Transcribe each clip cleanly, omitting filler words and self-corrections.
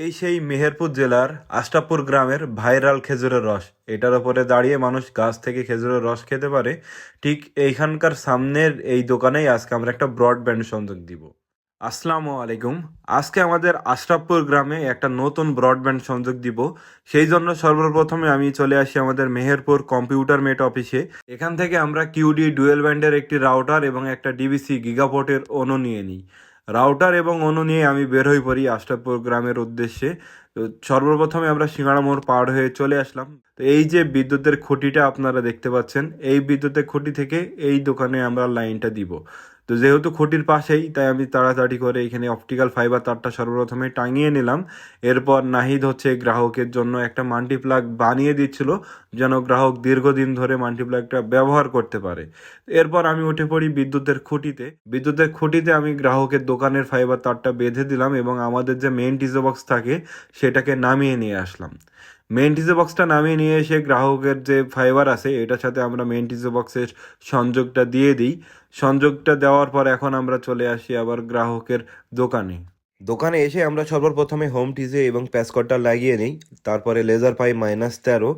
এই সেই মেহেরপুর জেলার আশরাফপুর গ্রামের ভাইরাল খেজুরের রস। এটার উপরে দাঁড়িয়ে মানুষ গাছ থেকে খেজুরের রস খেতে পারে। ঠিক এইখানকার সামনের এই দোকানেই আজকে আমরা একটা ব্রডব্যান্ড সংযোগ দিব। আসসালামু আলাইকুম। আজকে আমাদের আশরাফপুর গ্রামে একটা নতুন ব্রডব্যান্ড সংযোগ দিব। সেই জন্য সর্বপ্রথমে আমি চলে আসি আমাদের মেহেরপুর কম্পিউটার মেট অফিসে। এখান থেকে আমরা কিউডি ডুয়েল ব্যান্ডের একটি রাউটার এবং একটা ডিবিসি গিগাপোর্টের অনু নিয়ে নিই। রাউটার এবং অনু নিয়ে আমি বের হয়ে পড়ি আশরাফপুর গ্রামের উদ্দেশ্যে। তো সর্বপ্রথমে আমরা সিঙ্গাড়া মোড় পার হয়ে চলে আসলাম। তো এই যে বিদ্যুতের খুঁটিটা আপনারা দেখতে পাচ্ছেন, এই বিদ্যুতের খুঁটি থেকে এই দোকানে আমরা লাইনটা দিব। তো যেহেতু খুঁটির পাশেই, তাই আমি তাড়াতাড়ি করে এখানে অপটিক্যাল ফাইবার তারটা সর্বপ্রথমে টাঙিয়ে নিলাম। এরপর নাহিদ হচ্ছে গ্রাহকের জন্য একটা মাল্টিপ্লাগ বানিয়ে দিচ্ছিল, যেন গ্রাহক দীর্ঘদিন ধরে মাল্টিপ্লাগটা ব্যবহার করতে পারে। এরপর আমি উঠে পড়ি বিদ্যুতের খুঁটিতে আমি গ্রাহকের দোকানের ফাইবার তারটা বেঁধে দিলাম এবং আমাদের যে মেইন টিজো বক্স থাকে সেটাকে নামিয়ে নিয়ে আসলাম। মেইন টিজো বক্সটা নামিয়ে নিয়ে এসে গ্রাহকের যে ফাইবার আছে এটার সাথে আমরা মেইন টিজো বক্সের সংযোগটা দিয়ে দিই। সংযোগটা দেওয়ার পর এখন আমরা চলে আসি আবার গ্রাহকের দোকানে এসে আমরা সর্বপ্রথমে হোম টিজে এবং প্যাসকটটা লাগিয়ে নিই। তারপরে লেজার পাই -13।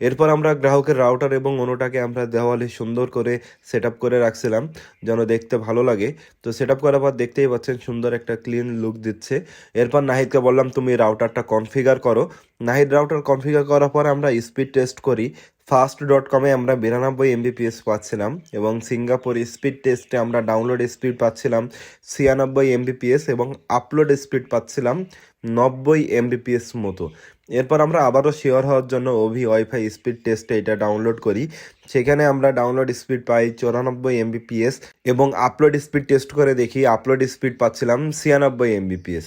এরপর আমরা গ্রাহকের রাউটার এবং অন্যটাকে আমরা দেওয়ালে সুন্দর করে সেট আপ করে রাখছিলাম, যেন দেখতে ভালো লাগে। তো সেট আপ করার পর দেখতেই পাচ্ছেন সুন্দর একটা ক্লিন লুক দিচ্ছে। এরপর নাহিদকে বললাম তুমি রাউটারটা কনফিগার করো। নাহিদ রাউটার কনফিগার করার পর আমরা স্পিড টেস্ট করি। ফাস্ট.কমে আমরা 92 এমবিপিএস পাচ্ছিলাম এবং সিঙ্গাপুর স্পিড টেস্টে আমরা ডাউনলোড স্পিড পাচ্ছিলাম 96 এমবিপিএস এবং আপলোড স্পিড পাচ্ছিলাম 90 এমবিপিএস মতো। এরপর আমরা আবারও শিওর হওয়ার জন্য ওভি ওয়াইফাই স্পিড টেস্টে এটা ডাউনলোড করি। সেখানে আমরা ডাউনলোড স্পিড পাই 94 এমবিপিএস এবং আপলোড স্পিড টেস্ট করে দেখি আপলোড স্পিড পাচ্ছিলাম 96 এমবিপিএস।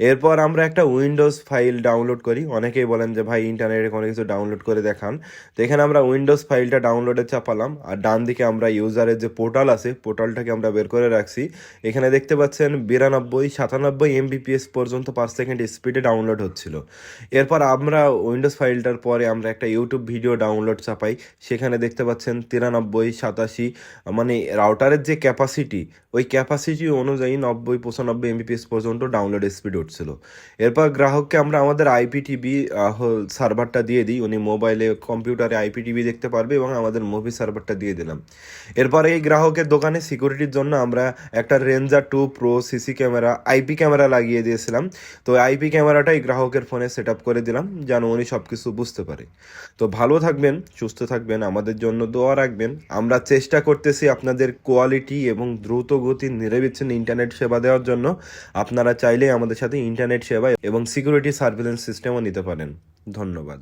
এরপর আমরা একটা উইন্ডোজ ফাইল ডাউনলোড করি। অনেকেই বলেন যে ভাই ইন্টারনেটে কোনো কিছু ডাউনলোড করে দেখান। তো এখানে আমরা উইন্ডোজ ফাইলটা ডাউনলোডে চাপালাম আর ডান দিকে আমরা ইউজারের যে পোর্টাল আছে পোর্টালটাকে আমরা বের করে রাখছি। এখানে দেখতে পাচ্ছেন 92 97 এমবিপিএস পর্যন্ত পার সেকেন্ড স্পিডে ডাউনলোড হচ্ছিল। এরপর আমরা উইন্ডোজ ফাইলটার পরে আমরা একটা ইউটিউব ভিডিও ডাউনলোড চাপাই। সেখানে দেখতে পাচ্ছেন 93 87, মানে রাউটারের যে ক্যাপাসিটি ওই ক্যাপাসিটি অনুযায়ী 90 95 এমবিপিএস পর্যন্ত ডাউনলোড স্পিড উঠছিল। এরপর গ্রাহককে আমরা আমাদের আইপিটিভি সার্ভারটা দিয়ে দিই। উনি মোবাইলে কম্পিউটারে আইপিটিভি দেখতে পারবে এবং আমাদের মুভি সার্ভারটা দিয়ে দিলাম। এরপর এই গ্রাহকের দোকানে সিকিউরিটির জন্য আমরা একটা ranger 2 pro CC camera IP camera লাগিয়ে দিয়েছিলাম। তো আইপি ক্যামেরাটাই গ্রাহকের ফোনে সেট আপ করে দিলাম, যেন উনি সব কিছু বুঝতে পারে। তো ভালো থাকবেন, সুস্থ থাকবেন, আমাদের জন্য দোয়া রাখবেন। আমরা চেষ্টা করতেছি আপনাদের কোয়ালিটি এবং দ্রুত গতির নিরবিচ্ছিন্ন ইন্টারনেট সেবা দেওয়ার জন্য। আপনারা চাইলেই আমাদের সাথে ইন্টারনেট সেবা এবং সিকিউরিটি সার্ভিলেন্স সিস্টেমও নিতে পারেন। ধন্যবাদ।